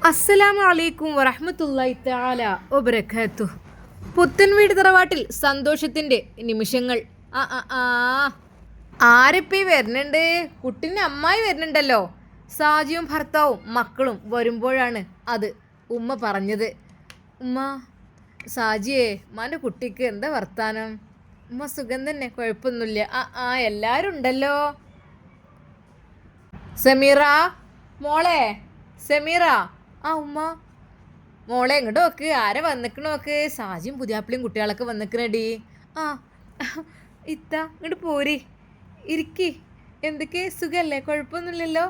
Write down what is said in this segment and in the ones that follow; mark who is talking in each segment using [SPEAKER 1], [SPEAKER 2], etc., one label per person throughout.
[SPEAKER 1] അസ്സലാമു അലൈക്കും വറഹ്മത്തുള്ളാഹി തആല വബറകാതുഹു. പുത്തൻ വീട് തറവാട്ടിൽ സന്തോഷത്തിന്റെ നിമിഷങ്ങൾ. ആരിപ്പി വരുന്നുണ്ട്? കുട്ടിൻ്റെ അമ്മായി വരുന്നുണ്ടല്ലോ. സാജിയും ഭർത്താവും മക്കളും വരുമ്പോഴാണ് അത് ഉമ്മ പറഞ്ഞത്. ഉമ്മ, സാജിയെ ഉമ്മാൻ്റെ കുട്ടിക്ക് എന്താ വർത്താനം? ഉമ്മ സുഖം തന്നെ, കുഴപ്പമൊന്നുമില്ല. എല്ലാവരും ഉണ്ടല്ലോ. സമീറ മോളെ, സമീറ. ഉമ്മ. മോളെ ഇങ്ങോട്ട് നോക്ക്, ആരെ വന്നിക്കണ നോക്ക്. സാജിയും പുതിയാപ്പിളിയും കുട്ടികളൊക്കെ വന്നിക്കണടി. ഇത്ത ഇങ്ങോട്ട് പോരി, ഇരിക്കി. എന്തൊക്കെ സുഖമല്ലേ? കുഴപ്പമൊന്നുമില്ലല്ലോ.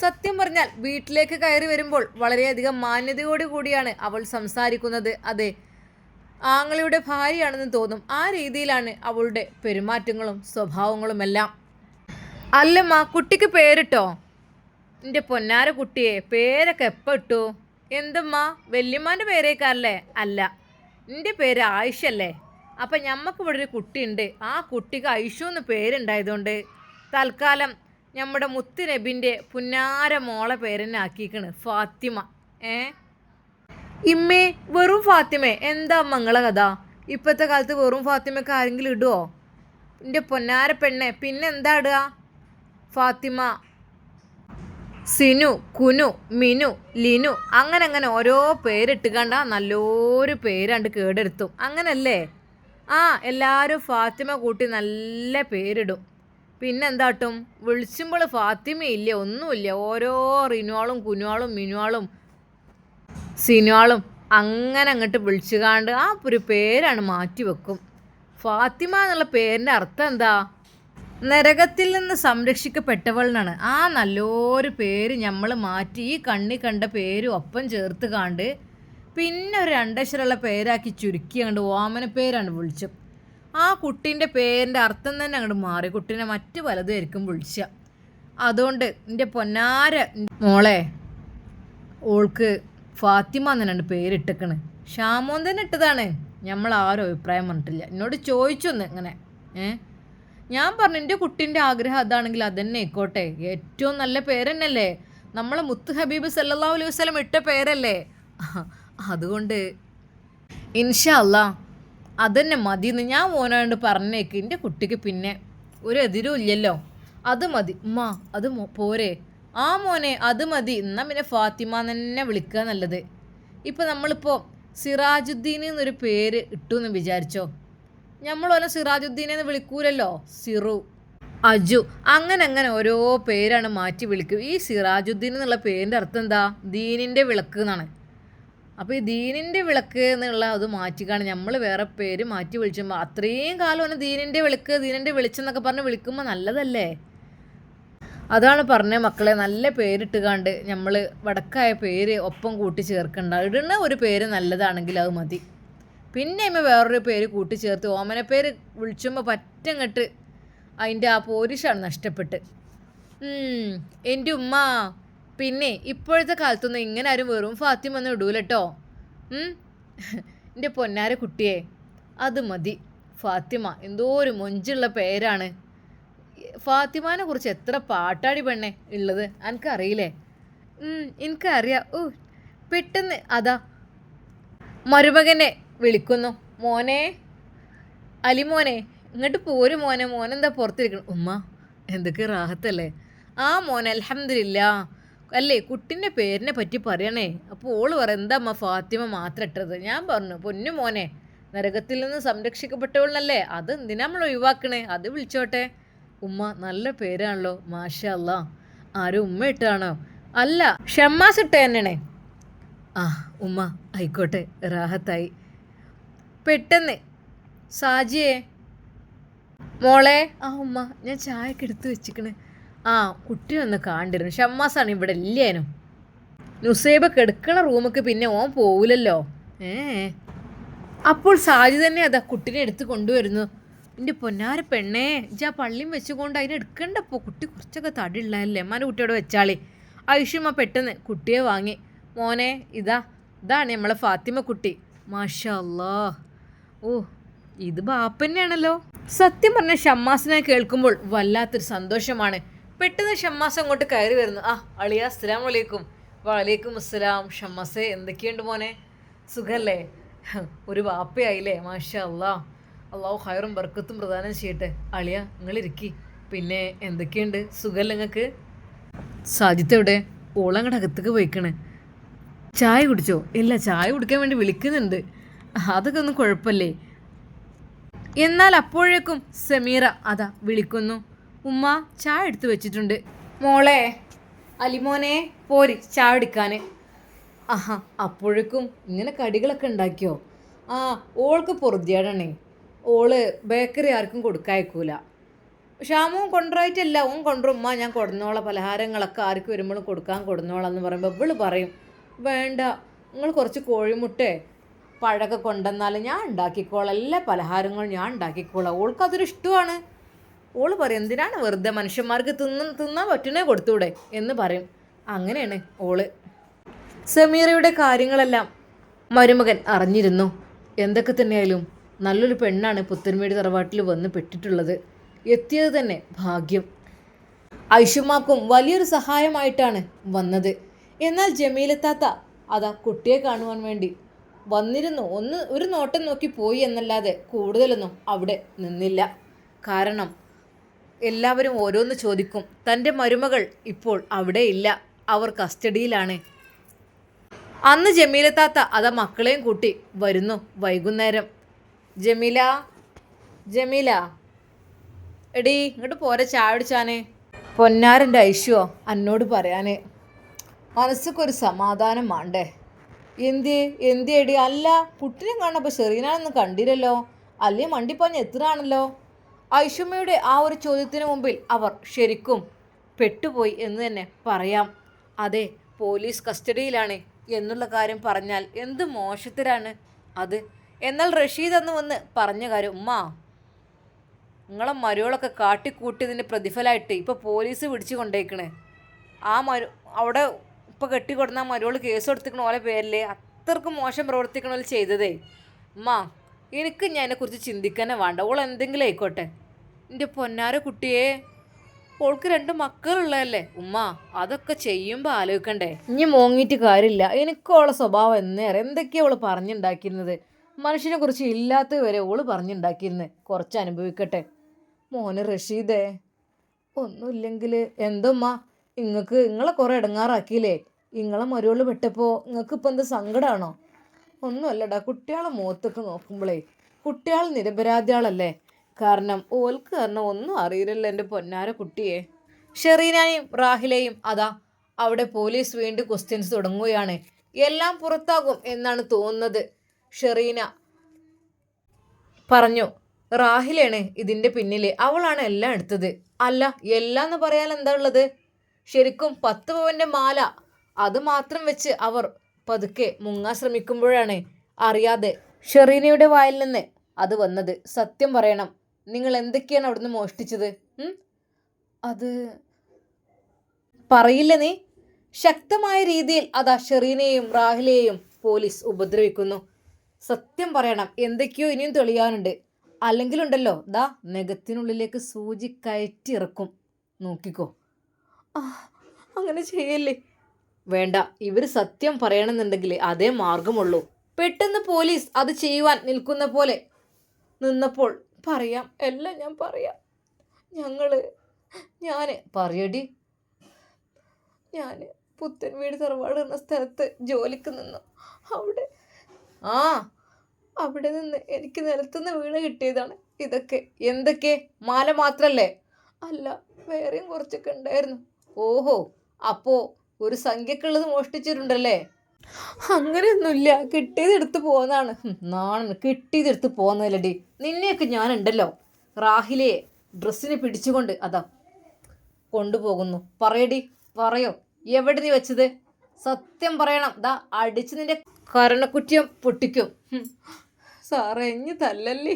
[SPEAKER 1] സത്യം പറഞ്ഞാൽ വീട്ടിലേക്ക് കയറി വരുമ്പോൾ വളരെയധികം മാന്യതയോടു കൂടിയാണ് അവൾ സംസാരിക്കുന്നത്. അതെ, ആങ്ങളുടെ ഭാര്യയാണെന്ന് തോന്നും. ആ രീതിയിലാണ് അവളുടെ പെരുമാറ്റങ്ങളും സ്വഭാവങ്ങളുമെല്ലാം. അല്ലമ്മ, കുട്ടിക്ക് പേരിട്ടോ? എൻ്റെ പൊന്നാര കുട്ടിയെ പേരൊക്കെ എപ്പോൾ ഇട്ടു? എന്തമ്മ, വല്യമ്മാൻ്റെ പേരേക്കാരല്ലേ? അല്ല, എൻ്റെ പേര് ആയിഷല്ലേ. അപ്പം ഞമ്മക്ക് ഇവിടെ ഒരു കുട്ടിയുണ്ട്. ആ കുട്ടിക്ക് ഐഷു എന്ന് പേരുണ്ടായതുകൊണ്ട് തൽക്കാലം നമ്മുടെ മുത്ത് നബിൻ്റെ പുന്നാര മോളെ പേരെന്നെ ആക്കിക്കണ് ഫാത്തിമ. ഇമ്മേ, വെറും ഫാത്തിമേ? എന്താ മങ്ങളെ കഥ? ഇപ്പോഴത്തെ കാലത്ത് വെറും ഫാത്തിമയ്ക്ക് ആരെങ്കിലും ഇടുമോ? എൻ്റെ പൊന്നാര പെണ്ണെ, പിന്നെ എന്താ ഇടുക? ഫാത്തിമ, സിനു, കുനു, മിനു, ലിനു, അങ്ങനെ ഓരോ പേരിട്ട് കണ്ട നല്ലൊരു പേരാണ്ട് കേടെടുത്തും. അങ്ങനല്ലേ? എല്ലാവരും ഫാത്തിമ കൂട്ടി നല്ല പേരിടും. പിന്നെന്താട്ടും? വിളിച്ചുമ്പോൾ ഫാത്തിമയില്ല, ഒന്നുമില്ല. ഓരോ റിനുവാളും കുനുവാളും മിനുവാളും സിനുവാളും അങ്ങനെ അങ്ങോട്ട് വിളിച്ചുകാണ്ട് ഒരു പേരാണ് മാറ്റി വെക്കും. ഫാത്തിമ എന്നുള്ള പേരിൻ്റെ അർത്ഥം എന്താ? നരകത്തിൽ നിന്ന് സംരക്ഷിക്കപ്പെട്ടവളാണ്. നല്ലൊരു പേര് നമ്മൾ മാറ്റി ഈ കണ്ണി കണ്ട പേര് ഒപ്പം ചേർത്ത് കാണ്ട് പിന്നെ ഒരു രണ്ടക്ഷരമുള്ള പേരാക്കി ചുരുക്കി അങ്ങോട്ട് ഓമന പേരാണ് വിളിച്ചു. ആ കുട്ടീൻ്റെ പേരിൻ്റെ അർത്ഥം തന്നെ അങ്ങോട്ട് മാറി. കുട്ടീനെ മറ്റു പലതായിരിക്കും വിളിച്ച. അതുകൊണ്ട് എൻ്റെ പൊന്നാര മോളെ, ഓൾക്ക് ഫാത്തിമ എന്നാണ് പേരിട്ടേക്കണ്. ഷാമോൻ തന്നെ ഇട്ടതാണ്. നമ്മൾ ആരും അഭിപ്രായം പറഞ്ഞിട്ടില്ല. എന്നോട് ചോദിച്ചൊന്ന് ഇങ്ങനെ. ഞാൻ പറഞ്ഞു എൻ്റെ കുട്ടീൻ്റെ ആഗ്രഹം അതാണെങ്കിൽ അതന്നെ ആയിക്കോട്ടെ. ഏറ്റവും നല്ല പേരെന്നല്ലേ, നമ്മളെ മുത്ത് ഹബീബ് സല്ലല്ലാഹു അലൈഹി വസല്ലം ഇട്ട പേരല്ലേ. അതുകൊണ്ട് ഇൻഷാ അല്ലാ അതന്നെ മതിയെന്ന് ഞാൻ മോനോണ്ട് പറഞ്ഞേക്ക്. എൻ്റെ കുട്ടിക്ക് പിന്നെ ഒരു എതിരും ഇല്ലല്ലോ. അത് മതി ഉമ്മ, അത് പോരെ? മോനെ അത് മതി. എന്നാൽ പിന്നെ ഫാത്തിമ തന്നെ വിളിക്കുക നല്ലത്. ഇപ്പം നമ്മളിപ്പോൾ സിറാജുദ്ദീൻ എന്നൊരു പേര് ഇട്ടു എന്ന് വിചാരിച്ചോ. നമ്മളോലെ സിറാജുദ്ദീനെന്ന് വിളിക്കൂലല്ലോ. സിറു, അജു, അങ്ങനെ ഓരോ പേരാണ് മാറ്റി വിളിക്കും. ഈ സിറാജുദ്ദീൻ എന്നുള്ള പേരിൻ്റെ അർത്ഥം എന്താ? ദീനിൻ്റെ വിളക്ക് എന്നാണ്. അപ്പോൾ ഈ ദീനിൻ്റെ വിളക്ക് എന്നുള്ള അത് മാറ്റിക്കാണ് നമ്മൾ വേറെ പേര് മാറ്റി വിളിച്ചുമ്പോൾ അത്രയും കാലം ഒന്ന് ദീനിൻ്റെ വിളക്ക്, ദീനിൻ്റെ വെളിച്ചെന്നൊക്കെ പറഞ്ഞ് വിളിക്കുമ്പോൾ നല്ലതല്ലേ. അതാണ് പറഞ്ഞ മക്കളെ, നല്ല പേരിട്ടുകാണ്ട് നമ്മൾ വടക്കായ പേര് ഒപ്പം കൂട്ടി ചേർക്കണ്ട. ഇടുന്ന ഒരു പേര് നല്ലതാണെങ്കിൽ അത് മതി. പിന്നെ വേറൊരു പേര് കൂട്ടിച്ചേർത്ത് ഓമന പേര് വിളിച്ചുമ്പോൾ പറ്റങ്ങട്ട് അതിൻ്റെ ആ പോരിഷാണ് നഷ്ടപ്പെട്ട്. എൻ്റെ ഉമ്മ, പിന്നെ ഇപ്പോഴത്തെ കാലത്തൊന്നും ഇങ്ങനെ ആരും വെറും ഫാത്തിമ ഒന്നും ഇടൂലട്ടോ. എൻ്റെ പൊന്നാര കുട്ടിയെ അത് മതി. ഫാത്തിമ എന്തോ ഒരു മൊഞ്ചുള്ള പേരാണ്. ഫാത്തിമാനെ കുറിച്ച് എത്ര പാട്ടാടി പെണ്ണെ ഉള്ളത് എനിക്കറിയില്ലേ? എനിക്കറിയാം. പെട്ടെന്ന് അതാ മരുമകനെ വിളിക്കുന്നു. മോനെ, അലിമോനെ ഇങ്ങോട്ട് പോരും മോനെ. മോനെന്താ പുറത്തിരിക്കണം? ഉമ്മ, എന്തൊക്കെ റാഹത്തല്ലേ? മോനെ അൽഹംദുലില്ലാ. അല്ലേ, കുട്ടീൻ്റെ പേരിനെ പറ്റി പറയണേ. അപ്പോൾ ഓള് പറ, എന്താ അമ്മ ഫാത്തിമ മാത്രം ഇട്ടത്? ഞാൻ പറഞ്ഞു, പൊന്നു മോനെ, നരകത്തിൽ നിന്ന് സംരക്ഷിക്കപ്പെട്ടവളല്ലേ, അത് എന്തിനാ നമ്മൾ ഒഴിവാക്കണേ? അത് വിളിച്ചോട്ടെ. ഉമ്മ, നല്ല പേരാണല്ലോ, മാഷാ അല്ലാ. ആരും ഉമ്മ ഇട്ടാണോ? അല്ല, ഷമ്മാസ് ഇട്ട തന്നെയാണേ. ഉമ്മ ആയിക്കോട്ടെ, റാഹത്തായി. പെട്ടെന്ന് സാജിയെ, മോളെ. ഉമ്മ, ഞാൻ ചായയൊക്കെ എടുത്ത് വെച്ചിക്കണ്. കുട്ടി ഒന്ന് കാണ്ടിരുന്നു. ഷമ്മാസാണ് ഇവിടെ ഇല്ലേനും. നുസൈബൊക്കെ എടുക്കണ റൂമൊക്കെ പിന്നെ ഓൻ പോവില്ലല്ലോ. അപ്പോൾ സാജി തന്നെ അതാ കുട്ടീനെ എടുത്ത് കൊണ്ടുവരുന്നു. എൻ്റെ പൊന്നാര പെണ്ണേ, ഇജ്ജാ പള്ളിയും വെച്ചുകൊണ്ട് അതിനെ എടുക്കണ്ടപ്പോൾ. കുട്ടി കുറച്ചൊക്കെ തടിയുള്ളതല്ലേ, അമ്മാൻ്റെ കുട്ടിയോട് വെച്ചാളി. ഐഷുമ്മ പെട്ടെന്ന് കുട്ടിയെ വാങ്ങി. മോനെ, ഇതാണ് നമ്മളെ ഫാത്തിമ കുട്ടി. മാഷാ അല്ലാ. ഇത് ബാപ്പന്നെയാണല്ലോ. സത്യം പറഞ്ഞ ഷമ്മാസിനെ കേൾക്കുമ്പോൾ വല്ലാത്തൊരു സന്തോഷമാണ്. പെട്ടെന്ന് ഷമ്മാസ് അങ്ങോട്ട് കയറി വരുന്നു. അളിയ അസ്സലാമു അലൈക്കും. വലൈക്കും അസ്സലാം. ഷമ്മസേ, എന്തൊക്കെയുണ്ട് മോനെ? സുഖല്ലേ? ഒരു വാപ്പയായില്ലേ? മാഷാ അല്ലാ. അള്ളാഹു ഹൈറും ബർക്കത്തും പ്രദാനം ചെയ്യട്ടെ. അളിയ നിങ്ങളിരിക്കി. പിന്നെ എന്തൊക്കെയുണ്ട്? സുഖല്ലേ നിങ്ങൾക്ക്? സാജിത്ത് എവിടെ? ഓളങ്ങടെ അകത്തേക്ക് പോയിക്കണ്. ചായ കുടിച്ചോ? ഇല്ല, ചായ കുടിക്കാൻ വേണ്ടി വിളിക്കുന്നുണ്ട്. അതൊക്കെ ഒന്നും കുഴപ്പമില്ലേ. എന്നാൽ അപ്പോഴേക്കും സമീറ അതാ വിളിക്കുന്നു. ഉമ്മ ചായ എടുത്തു വെച്ചിട്ടുണ്ട്. മോളെ, അലിമോനെ പോരി ചായ എടുക്കാൻ. ആഹാ, അപ്പോഴേക്കും ഇങ്ങനെ കടികളൊക്കെ ഉണ്ടാക്കിയോ? ആ, ഓൾക്ക് പൊറുതിയാടണേ. ഓള് ബേക്കറി ആർക്കും കൊടുക്കായക്കൂല. ഷാമുവും കൊണ്ടുപോയിട്ടില്ല, ഓൻ കൊണ്ടുവരും. ഉമ്മ ഞാൻ കൊടുന്നോളാം, പലഹാരങ്ങളൊക്കെ ആർക്ക് വരുമ്പോഴും കൊടുക്കാൻ കൊടുന്നോളാം എന്ന് പറയുമ്പോൾ ഇവള് പറയും, വേണ്ട, നിങ്ങൾ കുറച്ച് കോഴിമുട്ടേ പഴമൊക്കെ കൊണ്ടുവന്നാൽ ഞാൻ ഉണ്ടാക്കിക്കോളാം, എല്ലാ പലഹാരങ്ങളും ഞാൻ ഉണ്ടാക്കിക്കോളാം. ഓൾക്കതൊരു ഇഷ്ടമാണ്. ഓള് പറയും, എന്തിനാണ് വെറുതെ മനുഷ്യന്മാർക്ക് തിന്നാൻ പറ്റുന്നേ കൊടുത്തൂടെ എന്ന് പറയും. അങ്ങനെയാണ് ഓള്. സമീറയുടെ കാര്യങ്ങളെല്ലാം മരുമകൻ അറിഞ്ഞിരുന്നു. എന്തൊക്കെ തന്നെയായാലും നല്ലൊരു പെണ്ണാണ് പുത്തൻമേട് തറവാട്ടിൽ വന്ന് പെട്ടിട്ടുള്ളത്. എത്തിയത് തന്നെ ഭാഗ്യം. ഐഷുമാക്കും വലിയൊരു സഹായമായിട്ടാണ് വന്നത്. എന്നാൽ ജമീലത്താത്ത അതാ കുട്ടിയെ കാണുവാൻ വേണ്ടി വന്നിരുന്നു. ഒരു നോട്ടം നോക്കി പോയി എന്നല്ലാതെ കൂടുതലൊന്നും അവിടെ നിന്നില്ല. കാരണം എല്ലാവരും ഓരോന്ന് ചോദിക്കും. തൻ്റെ മരുമകൾ ഇപ്പോൾ അവിടെ ഇല്ല, അവർ കസ്റ്റഡിയിലാണ്. അന്ന് ജമീലത്താത്ത അതാ മക്കളെയും കൂട്ടി വരുന്നു വൈകുന്നേരം. ജമീല, ജമീല, എടീ ഇങ്ങോട്ട് പോരെ ചായ കുടിച്ചാനേ. പൊന്നാരൻ്റെ ഐശ്വോ എന്നോട് പറയാനേ, മനസ്സൊക്കെ സമാധാനം വേണ്ടേ? എടി? അല്ല, കുട്ടിനെ കാണപ്പോൾ ഷെറീനാനൊന്നും കണ്ടില്ലല്ലോ, അല്ലേ മണ്ടിപ്പഞ്ഞ് എത്രയാണല്ലോ? ഐഷുമ്മയുടെ ആ ഒരു ചോദ്യത്തിന് മുമ്പിൽ അവർ ശരിക്കും പെട്ടുപോയി എന്ന് തന്നെ പറയാം. അതെ, പോലീസ് കസ്റ്റഡിയിലാണ് എന്നുള്ള കാര്യം പറഞ്ഞാൽ എന്ത് മോശത്തിലാണ് അത്. എന്നാൽ റഷീദ് അന്ന് വന്ന് പറഞ്ഞ കാര്യം, ഉമ്മ നിങ്ങളെ മരുകളൊക്കെ കാട്ടിക്കൂട്ടിയതിൻ്റെ പ്രതിഫലമായിട്ട് ഇപ്പോൾ പോലീസ് പിടിച്ചു കൊണ്ടേക്കണേ. ആ അവിടെ ഇപ്പോൾ കെട്ടിക്കൊടുന്ന മരുകൾ കേസ് കൊടുത്തിക്കണ പോലെ പേരില്ലേ, അത്രക്കും മോശം പ്രവർത്തിക്കണ ചെയ്തതേ. ഉമ്മ എനിക്ക് ഞാൻ അതിനെക്കുറിച്ച് ചിന്തിക്കാനേ വേണ്ട, ഓൾ എന്തെങ്കിലും ആയിക്കോട്ടെ. എൻ്റെ പൊന്നാര കുട്ടിയെ, ഓൾക്ക് 2 മക്കളുള്ളതല്ലേ ഉമ്മ, അതൊക്കെ ചെയ്യുമ്പോൾ ആലോചിക്കണ്ടേ. ഇനി മോങ്ങിയിട്ട് കാര്യമില്ല. എനിക്കോളെ സ്വഭാവം എന്നേറെ എന്തൊക്കെയാണ് ഓള് പറഞ്ഞുണ്ടാക്കിയിരുന്നത്. മനുഷ്യനെ കുറിച്ച് ഇല്ലാത്തത് വരെ ഓള് പറഞ്ഞുണ്ടാക്കിയിരുന്നത്. കുറച്ച് അനുഭവിക്കട്ടെ. മോന് റഷീദേ, ഒന്നുമില്ലെങ്കിൽ എന്തുമ്മ, നിങ്ങളെ കുറേ ഇടങ്ങാറാക്കിയില്ലേ? നിങ്ങളെ മരുവോള് വിട്ടപ്പോൾ നിങ്ങൾക്ക് ഇപ്പം എന്ത് സങ്കടമാണോ? ഒന്നുമല്ലടാ, കുട്ടികളെ മുഖത്തൊക്കെ നോക്കുമ്പോഴേ കുട്ടികൾ നിരപരാധികളല്ലേ. കാരണം ഒന്നും അറിയില്ലല്ലോ എൻ്റെ പൊന്നാര കുട്ടിയെ. ഷെറീനയും റാഹിലയും അതാ അവിടെ പോലീസ് വീണ്ടും ക്വസ്റ്റ്യൻസ് തുടങ്ങുകയാണ്. എല്ലാം പുറത്താകും എന്നാണ് തോന്നുന്നത്. ഷെറീന പറഞ്ഞു, റാഹിലാണ് ഇതിൻ്റെ പിന്നിൽ, അവളാണ് എല്ലാം എടുത്തത്. അല്ല, എല്ലാം എന്ന് പറയാൻ എന്താ ഉള്ളത്? ശരിക്കും 10 പവൻ്റെ മാല അത് മാത്രം വെച്ച് അവർ പതുക്കെ മുങ്ങാൻ ശ്രമിക്കുമ്പോഴാണ് അറിയാതെ ഷെറീനയുടെ വായിൽ നിന്ന് അത് വന്നത്. സത്യം പറയണം, നിങ്ങൾ എന്തൊക്കെയാണ് അവിടുന്ന് മോഷ്ടിച്ചത്? അത് പറയില്ല നീ? ശക്തമായ രീതിയിൽ അതാ ഷെറീനയെയും റാഹിലയെയും പോലീസ് ഉപദ്രവിക്കുന്നു. സത്യം പറയണം, എന്തൊക്കെയോ ഇനിയും തെളിയാനുണ്ട്. അല്ലെങ്കിലുണ്ടല്ലോ ദാ നെഗത്തിനുള്ളിലേക്ക് സൂചി കയറ്റിയിറക്കും, നോക്കിക്കോ. അങ്ങനെ ചെയ്യല്ലേ. വേണ്ട, ഇവർ സത്യം പറയണമെന്നുണ്ടെങ്കിൽ അതേ മാർഗമുള്ളൂ. പെട്ടെന്ന് പോലീസ് അത് ചെയ്യുവാൻ നിൽക്കുന്ന പോലെ നിന്നപ്പോൾ പറയാം, എല്ലാം ഞാൻ പറയാം. ഞാൻ പറയടി. ഞാൻ പുത്തൻവീട് തറവാട് എന്ന സ്ഥലത്ത് ജോലിക്ക് നിന്നു. അവിടെ നിന്ന് എനിക്ക് നിലത്തുനിന്ന് വീണ് കിട്ടിയതാണ് ഇതൊക്കെ. എന്തൊക്കെ? മാല മാത്രല്ലേ? അല്ല, വേറെയും കുറച്ചൊക്കെ ഉണ്ടായിരുന്നു. ഓഹോ, അപ്പോൾ ഒരു സംഖ്യക്കുള്ളത് മോഷ്ടിച്ചിട്ടുണ്ടല്ലേ? അങ്ങനെയൊന്നുമില്ല, കിട്ടിയതെടുത്ത് പോകുന്നതാണ്. കിട്ടിയതെടുത്ത് പോകുന്നതല്ലടി. നിന്നെയൊക്കെ ഞാനുണ്ടല്ലോ. റാഹിലയെ ഡ്രസ്സിനെ പിടിച്ചുകൊണ്ട് അതാ കൊണ്ടുപോകുന്നു. പറയടി, പറയോ, എവിടെ നീ വെച്ചത്? സത്യം പറയണം, ദാ അടിച്ച് നിന്റെ കരണക്കുറ്റിയം പൊട്ടിക്കും. സാറേ, ഇനി തല്ലല്ലേ.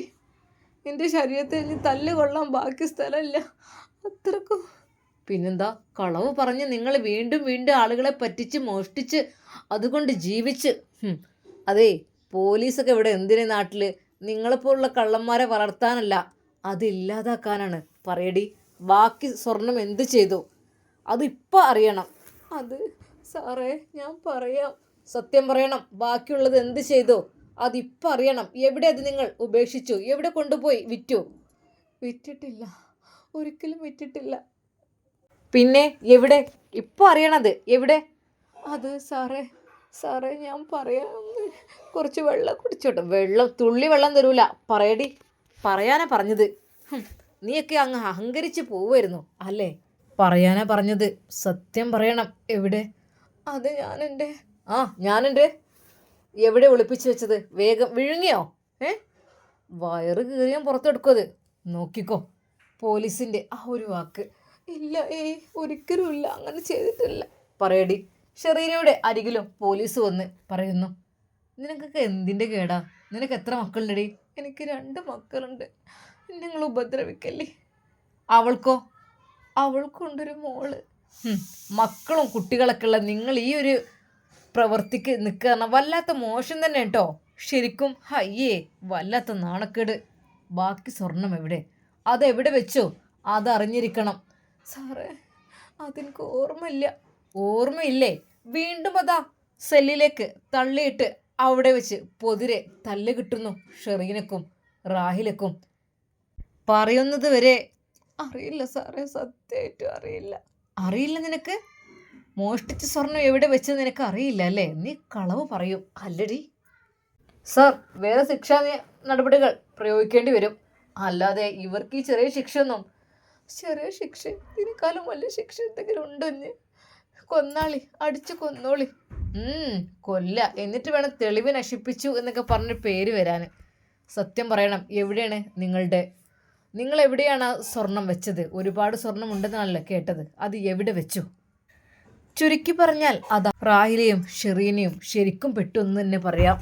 [SPEAKER 1] എൻ്റെ ശരീരത്തിൽ ഇനി തല്ല് കൊള്ളാൻ ബാക്കി സ്ഥലമില്ല, അത്രക്കും. പിന്നെന്താ, കളവ് പറഞ്ഞ് നിങ്ങൾ വീണ്ടും വീണ്ടും ആളുകളെ പറ്റിച്ച് മോഷ്ടിച്ച് അതുകൊണ്ട് ജീവിച്ച്. അതേ, പോലീസൊക്കെ ഇവിടെ എന്തിനു നാട്ടിൽ? നിങ്ങളെപ്പോലുള്ള കള്ളന്മാരെ വളർത്താനല്ല, അതില്ലാതാക്കാനാണ്. പറയടി, ബാക്കി സ്വർണം എന്ത് ചെയ്തു? അതിപ്പോൾ അറിയണം. അത് സാറേ ഞാൻ പറയാം. സത്യം പറയണം. ബാക്കിയുള്ളത് എന്ത് ചെയ്തോ അതിപ്പോൾ അറിയണം. എവിടെ അത് നിങ്ങൾ ഉപേക്ഷിച്ചു? എവിടെ കൊണ്ടുപോയി വിറ്റു? വിറ്റിട്ടില്ല, ഒരിക്കലും വിറ്റിട്ടില്ല. പിന്നെ എവിടെ? ഇപ്പോൾ അറിയണത് എവിടെ? അത് സാറേ ഞാൻ പറയാം. കുറച്ച് വെള്ളം കുടിച്ചോട്ടെ. തുള്ളി വെള്ളം തരൂല. പറയടി. പറയാനാ പറഞ്ഞത്. നീയൊക്കെ അങ്ങ് അഹങ്കരിച്ച് പോവുമായിരുന്നു അല്ലേ? പറയാനാ പറഞ്ഞത്. സത്യം പറയണം. എവിടെ? അത് ഞാനുണ്ട്. എവിടെ ഒളിപ്പിച്ചു വെച്ചത്? വേഗം വിഴുങ്ങിയോ? വയറ് കീറിയാൻ പുറത്തെടുക്കത്. നോക്കിക്കോ. പോലീസിൻ്റെ ആ ഒരു വാക്ക്. ഇല്ല, ഒരിക്കലും ഇല്ല, അങ്ങനെ ചെയ്തിട്ടില്ല. പറയടി. ഷെറീനയുടെ അരികിലും പോലീസ് വന്ന് പറയുന്നു. നിനക്കൊക്കെ എന്തിൻ്റെ കേടാ? നിനക്ക് എത്ര മക്കളുണ്ടടി? എനിക്ക് 2 മക്കളുണ്ട്. നിങ്ങൾ ഉപദ്രവിക്കല്ലേ. അവൾക്കോ? അവൾക്കുണ്ടൊരു മോള്. മക്കളും കുട്ടികളൊക്കെ ഉള്ള നിങ്ങൾ ഈ ഒരു പ്രവർത്തിക്ക് നിൽക്കുക വല്ലാത്ത മോശം തന്നെ കേട്ടോ. ശരിക്കും അയ്യേ, വല്ലാത്ത നാണക്കേട്. ബാക്കി സ്വർണം എവിടെ? അതെവിടെ വെച്ചോ? അതറിഞ്ഞിരിക്കണം. സാറേ അതെനിക്ക് ഓർമ്മയില്ലേ? വീണ്ടും അതാ സെല്ലിലേക്ക് തള്ളിയിട്ട് അവിടെ വെച്ച് പൊതിരെ തല്ല് കിട്ടുന്നു ഷെറീനക്കും റാഹിലക്കും. പറയുന്നത് വരെ അറിയില്ല സാറേ, സത്യമായിട്ടും അറിയില്ല നിനക്ക്? മോഷ്ടിച്ച സ്വർണം എവിടെ വെച്ചത് നിനക്ക് അറിയില്ല അല്ലേ? നീ കളവ് പറയും അല്ലടി. സർ, വേറെ ശിക്ഷാ നടപടികൾ പ്രയോഗിക്കേണ്ടി വരും. അല്ലാതെ ഇവർക്ക് ഈ ചെറിയ ശിക്ഷ ഇതിനേക്കാളും വലിയ ശിക്ഷ എന്തെങ്കിലും ഉണ്ടോ? കൊന്നാളി, അടിച്ചു കൊന്നോളി. കൊല്ല, എന്നിട്ട് വേണം തെളിവ് നശിപ്പിച്ചു എന്നൊക്കെ പറഞ്ഞ പേര് വരാൻ. സത്യം പറയണം. എവിടെയാണ് നിങ്ങൾ എവിടെയാണ് സ്വർണം വെച്ചത്? ഒരുപാട് സ്വർണം ഉണ്ടെന്നാണല്ലോ കേട്ടത്. അത് എവിടെ വെച്ചു? ചുരുക്കി പറഞ്ഞാൽ അതാ റാഹിലയും ഷെറീനയും ശരിക്കും പെട്ടു എന്ന് തന്നെ പറയാം.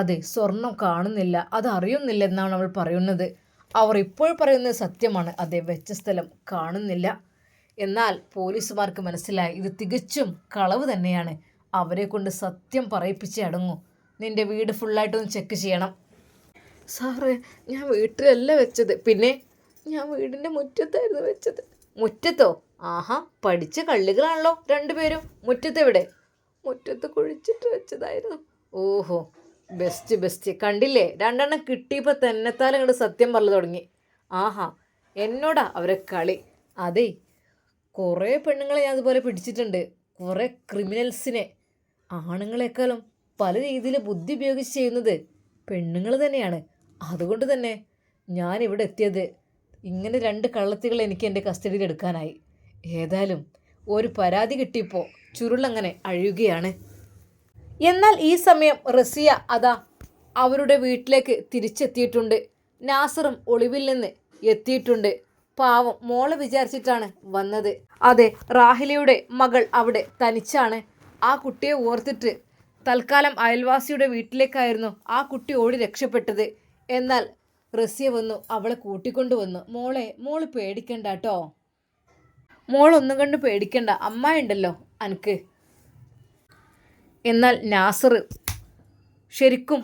[SPEAKER 1] അതെ, സ്വർണം കാണുന്നില്ല, അത് അറിയുന്നില്ല എന്നാണ് അവൾ പറയുന്നത്. അവർ ഇപ്പോൾ പറയുന്നത് സത്യമാണ്. അതെ, വെച്ച സ്ഥലം കാണുന്നില്ല. എന്നാൽ പോലീസുമാർക്ക് മനസ്സിലായി ഇത് തികച്ചും കളവ് തന്നെയാണ്. അവരെ കൊണ്ട് സത്യം പറയിപ്പിച്ചേ അടങ്ങൂ. നിന്റെ വീട് ഫുള്ളായിട്ടൊന്ന് ചെക്ക് ചെയ്യണം. സാറേ ഞാൻ വീട്ടിലല്ല വെച്ചത്. പിന്നെ? ഞാൻ വീടിൻ്റെ മുറ്റത്തായിരുന്നു വെച്ചത്. മുറ്റത്തോ? ആഹാ, പഠിച്ച കള്ളികളാണല്ലോ 2 പേരും. മുറ്റത്തെവിടെ? മുറ്റത്ത് കുഴിച്ചിട്ട് വെച്ചതായിരുന്നു. ഓഹോ, ബെസ്റ്റ്. കണ്ടില്ലേ, 2 എണ്ണം കിട്ടിയപ്പോൾ തന്നെത്താലും അങ്ങോട്ട് സത്യം പറഞ്ഞു തുടങ്ങി. ആഹാ, എന്നോടാ അവരെ കളി. അതെ, കുറേ പെണ്ണുങ്ങളെ ഞാൻ അതുപോലെ പിടിച്ചിട്ടുണ്ട്. കുറേ ക്രിമിനൽസിനെ. ആണുങ്ങളെക്കാളും പല രീതിയിൽ ബുദ്ധി ഉപയോഗിച്ച് ചെയ്യുന്നത് പെണ്ണുങ്ങൾ തന്നെയാണ്. അതുകൊണ്ട് തന്നെ ഞാനിവിടെ എത്തിയത് ഇങ്ങനെ 2 കള്ളത്തികൾ എനിക്ക് എൻ്റെ കസ്റ്റഡിയിൽ എടുക്കാനായി. ഏതായാലും ഒരു പരാതി കിട്ടിയപ്പോൾ ചുരുളങ്ങനെ അഴിയുകയാണ്. എന്നാൽ ഈ സമയം റസിയ അതാ അവരുടെ വീട്ടിലേക്ക് തിരിച്ചെത്തിയിട്ടുണ്ട്. നാസറും ഒളിവിൽ നിന്ന് എത്തിയിട്ടുണ്ട്. പാവം, മോളെ വിചാരിച്ചിട്ടാണ് വന്നത്. അതെ, റാഹിലയുടെ മകൾ അവിടെ തനിച്ചാണ്. ആ കുട്ടിയെ ഓർത്തിട്ട് തൽക്കാലം അയൽവാസിയുടെ വീട്ടിലേക്കായിരുന്നു ആ കുട്ടി ഓടി രക്ഷപ്പെട്ടത്. എന്നാൽ റസിയ വന്നു അവളെ കൂട്ടിക്കൊണ്ടുവന്നു. മോള് പേടിക്കണ്ട കേട്ടോ. മോളൊന്നും കണ്ട് പേടിക്കണ്ട, അമ്മ ഉണ്ടല്ലോ അനക്ക്. എന്നാൽ നാസർ ശരിക്കും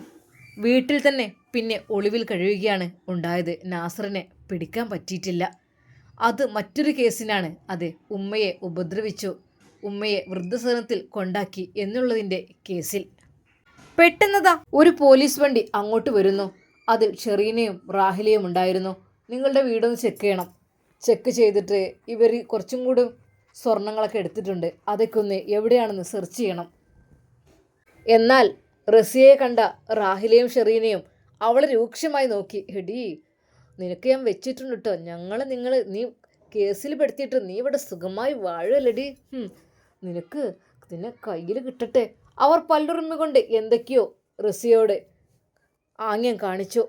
[SPEAKER 1] വീട്ടിൽ തന്നെ പിന്നെ ഒളിവിൽ കഴിയുകയാണ് ഉണ്ടായത്. നാസറിനെ പിടിക്കാൻ പറ്റിയിട്ടില്ല. അത് മറ്റൊരു കേസിനാണ്. അത് ഉമ്മയെ ഉപദ്രവിച്ചു, ഉമ്മയെ വൃദ്ധസദനത്തിൽ കൊണ്ടാക്കി എന്നുള്ളതിൻ്റെ കേസിൽ. പെട്ടെന്നതാ ഒരു പോലീസ് വണ്ടി അങ്ങോട്ട് വരുന്നു. അതിൽ ഷെറീനയും റാഹിലയും ഉണ്ടായിരുന്നു. നിങ്ങളുടെ വീടൊന്ന് ചെക്ക് ചെയ്യണം. ചെക്ക് ചെയ്തിട്ട് ഇവർ കുറച്ചും കൂടി സ്വർണങ്ങളൊക്കെ എടുത്തിട്ടുണ്ട്. അതൊക്കെ ഒന്ന് എവിടെയാണെന്ന് സെർച്ച് ചെയ്യണം. എന്നാൽ റസിയയെ കണ്ട റാഹിലയും ഷെറീനയും അവളെ രൂക്ഷമായി നോക്കി. എടീ, നിനക്ക് ഞാൻ വെച്ചിട്ടുണ്ട് കേട്ടോ. നീ കേസിൽ പെടുത്തിയിട്ട് നീ ഇവിടെ സുഖമായി വാഴുമല്ലടി. നിനക്ക് നിന്നെ കയ്യിൽ കിട്ടട്ടെ. അവർ പല്ലുറുമ്മ കൊണ്ട് എന്തൊക്കെയോ റസിയോട് ആംഗ്യം കാണിച്ചു.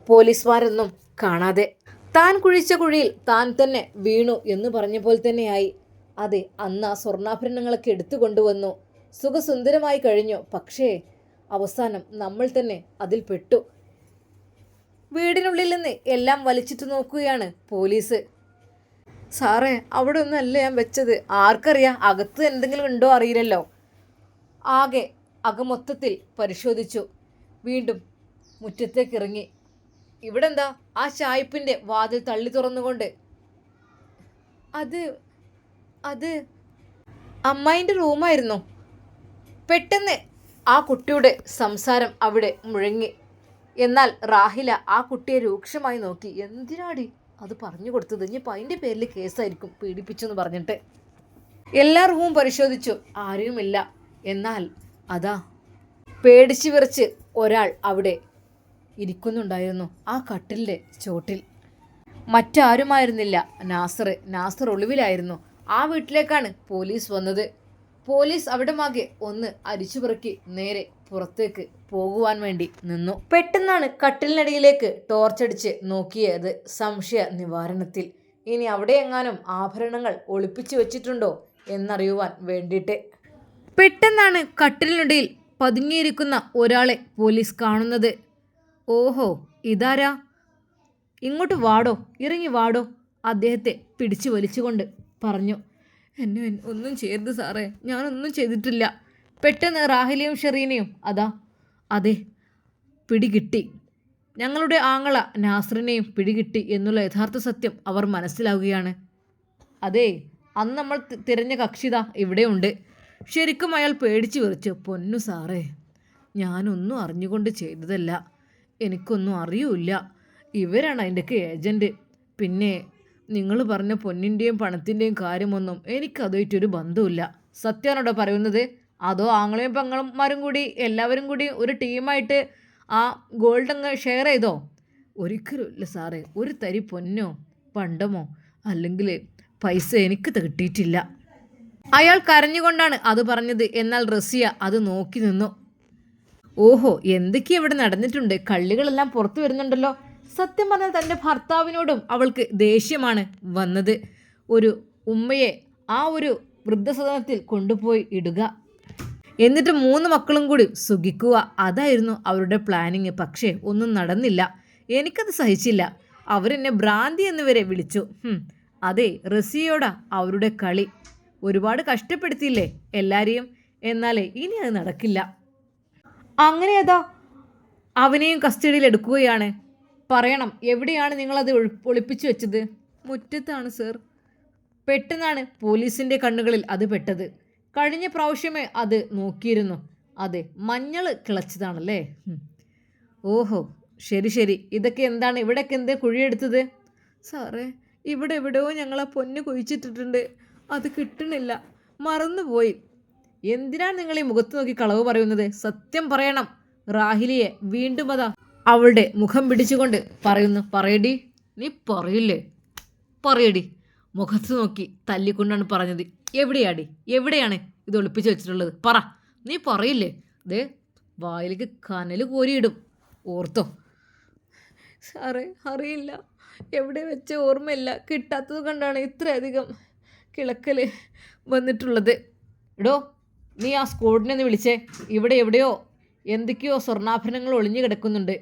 [SPEAKER 1] പോലീസുമാരൊന്നും കാണാതെ താൻ കുഴിച്ച കുഴിയിൽ താൻ തന്നെ വീണു എന്ന് പറഞ്ഞ പോലെ തന്നെയായി. അതെ, അന്ന് ആ സ്വർണ്ണാഭരണങ്ങളൊക്കെ എടുത്തു കൊണ്ടുവന്നു. സുഖസുന്ദരമായി കഴിഞ്ഞു. പക്ഷേ അവസാനം നമ്മൾ തന്നെ അതിൽ പെട്ടു. വീടിനുള്ളിൽ നിന്ന് എല്ലാം വലിച്ചിട്ട് നോക്കുകയാണ് പോലീസ്. സാറേ, അവിടെ ഒന്നല്ല ഞാൻ വെച്ചത്. ആർക്കറിയാം, അകത്ത് എന്തെങ്കിലും ഉണ്ടോ അറിയില്ലല്ലോ. ആകെ അകമൊത്തത്തിൽ പരിശോധിച്ചു. വീണ്ടും മുറ്റത്തേക്ക് ഇറങ്ങി. ഇവിടെ എന്താ? ആ ചായ്പിൻ്റെ വാതിൽ തള്ളി തുറന്നുകൊണ്ട് അത് അമ്മായിൻ്റെ റൂമായിരുന്നു. പെട്ടെന്ന് ആ കുട്ടിയുടെ സംസാരം അവിടെ മുഴങ്ങി. എന്നാൽ റാഹില ആ കുട്ടിയെ രൂക്ഷമായി നോക്കി. എന്തിനാടി അത് പറഞ്ഞു കൊടുത്തത്? ഇനിയിപ്പോൾ അതിൻ്റെ പേരിൽ കേസായിരിക്കും, പീഡിപ്പിച്ചെന്ന് പറഞ്ഞിട്ട്. എല്ലാ റൂമും പരിശോധിച്ചു, ആരുമില്ല. എന്നാൽ അതാ പേടിച്ച് വിറച്ച് ഒരാൾ അവിടെ ഇരിക്കുന്നുണ്ടായിരുന്നു, ആ കട്ടിലിൻ്റെ ചോട്ടിൽ. മറ്റാരുമായിരുന്നില്ല, നാസർ ഒളിവിലായിരുന്നു. ആ വീട്ടിലേക്കാണ് പോലീസ് വന്നത്. പോലീസ് അവിടമാകെ ഒന്ന് അരിച്ചുപെറുക്കി നേരെ പുറത്തേക്ക് പോകുവാൻ വേണ്ടി നിന്നു. പെട്ടെന്നാണ് കട്ടിലിനടിയിലേക്ക് ടോർച്ചടിച്ച് നോക്കിയത്, സംശയ നിവാരണത്തിൽ. ഇനി അവിടെ എങ്ങാനും ആഭരണങ്ങൾ ഒളിപ്പിച്ചു വെച്ചിട്ടുണ്ടോ എന്നറിയുവാൻ വേണ്ടിയിട്ട്. പെട്ടെന്നാണ് കട്ടിലിനിടയിൽ പതുങ്ങിയിരിക്കുന്ന ഒരാളെ പോലീസ് കാണുന്നത്. ഓഹോ, ഇതാരാ? ഇങ്ങോട്ട് വാടോ, ഇറങ്ങി വാടോ, അദ്ദേഹത്തെ പിടിച്ചു വലിച്ചുകൊണ്ട് പറഞ്ഞു. എന്നെ ഒന്നും ചെയ്യരുത് സാറേ, ഞാനൊന്നും ചെയ്തിട്ടില്ല. പെട്ടെന്ന് റാഹിലയും ഷെറീനയും അതെ പിടികിട്ടി, ഞങ്ങളുടെ ആങ്ങള നാസറിനെയും പിടികിട്ടി എന്നുള്ള യഥാർത്ഥ സത്യം അവർ മനസ്സിലാവുകയാണ്. അതെ, അന്ന് നമ്മൾ തിരഞ്ഞ കക്ഷിത ഇവിടെയുണ്ട്. ശരിക്കും അയാൾ പേടിച്ചു വിറച്ചു. പൊന്നു സാറേ, ഞാനൊന്നും അറിഞ്ഞുകൊണ്ട് ചെയ്തതല്ല, എനിക്കൊന്നും അറിയൂല. ഇവരാണ് അതിൻ്റെയൊക്കെ ഏജൻറ്റ്. പിന്നെ നിങ്ങൾ പറഞ്ഞ പൊന്നിൻ്റെയും പണത്തിൻ്റെയും കാര്യമൊന്നും എനിക്കതായിട്ടൊരു ബന്ധമില്ല. സത്യമാണോടോ പറയുന്നത്? അതോ ആങ്ങളെയും പെങ്ങന്മാരും കൂടി എല്ലാവരും കൂടി ഒരു ടീമായിട്ട് ആ ഗോൾഡ് അങ്ങ് ഷെയർ ചെയ്തോ? ഒരിക്കലുമില്ല സാറേ, ഒരു തരി പൊന്നോ പണ്ടമോ അല്ലെങ്കിൽ പൈസ എനിക്ക് കിട്ടിയിട്ടില്ല. അയാൾ കരഞ്ഞുകൊണ്ടാണ് അത് പറഞ്ഞത്. എന്നാൽ റസിയ അത് നോക്കി നിന്നു. ഓഹോ, എന്തൊക്കെയാണ് ഇവിടെ നടന്നിട്ടുണ്ട്? കള്ളികളെല്ലാം പുറത്തു വരുന്നുണ്ടല്ലോ. സത്യം പറഞ്ഞാൽ തൻ്റെ ഭർത്താവിനോടും അവൾക്ക് ദേഷ്യമാണ് വന്നത്. ഒരു ഉമ്മയെ ആ ഒരു വൃദ്ധസദനത്തിൽ കൊണ്ടുപോയി ഇടുക, എന്നിട്ട് 3 മക്കളും കൂടി സുഖിക്കുക, അതായിരുന്നു അവരുടെ പ്ലാനിങ്. പക്ഷേ ഒന്നും നടന്നില്ല. എനിക്കത് സഹിച്ചില്ല. അവരെന്നെ ഭ്രാന്തി എന്ന് വരെ വിളിച്ചു. അതെ, റസിയോടാ അവരുടെ കളി. ഒരുപാട് കഷ്ടപ്പെടുത്തിയില്ലേ എല്ലാവരെയും. എന്നാലേ ഇനി അത് നടക്കില്ല. അങ്ങനെ അവനെയും കസ്റ്റഡിയിൽ എടുക്കുകയാണ്. പറയണം, എവിടെയാണ് നിങ്ങളത് ഒളിപ്പിച്ചു വെച്ചത്? മുറ്റത്താണ് സർ. പെട്ടെന്നാണ് പോലീസിൻ്റെ കണ്ണുകളിൽ അത് പെട്ടത്. കഴിഞ്ഞ പ്രാവശ്യമേ അത് നോക്കിയിരുന്നു. അതെ, മഞ്ഞൾ കിളച്ചതാണല്ലേ. ഓഹോ, ശരി. ഇതൊക്കെ എന്താണ്? ഇവിടെയൊക്കെ എന്തേ കുഴിയെടുത്തത്? സാറേ, ഇവിടെ എവിടെയോ ഞങ്ങളെ പൊന്ന് കുഴിച്ചിട്ടിട്ടുണ്ട്, അത് കിട്ടണില്ല, മറന്നുപോയി. എന്തിനാണ് നിങ്ങൾ ഈ മുഖത്ത് നോക്കി കളവ് പറയുന്നത്? സത്യം പറയണം. റാഹിലിയെ വീണ്ടും അവളുടെ മുഖം പിടിച്ചുകൊണ്ട് പറയുന്നു. പറയടി, നീ പറയില്ലേ? പറയടി. മുഖത്ത് നോക്കി തല്ലിക്കൊണ്ടാണ് പറഞ്ഞത്. എവിടെയാണ് ഇത് ഒളിപ്പിച്ച് വെച്ചിട്ടുള്ളത്? പറ, നീ പറയില്ലേ? ദേ വായിലേക്ക് കനൽ കോരിയിടും, ഓർത്തോ. സാറേ, അറിയില്ല, എവിടെ വെച്ച ഓർമ്മയില്ല. കിട്ടാത്തത് കൊണ്ടാണ് ഇത്രയധികം കിളക്കൽ വന്നിട്ടുള്ളത്. എടോ, നീ ആ സ്ക്വാഡിനെ ഒന്ന് വിളിച്ചേ. ഇവിടെ എവിടെയോ എന്തൊക്കെയോ സ്വർണ്ണാഭരണങ്ങൾ ഒളിഞ്ഞു കിടക്കുന്നുണ്ട്.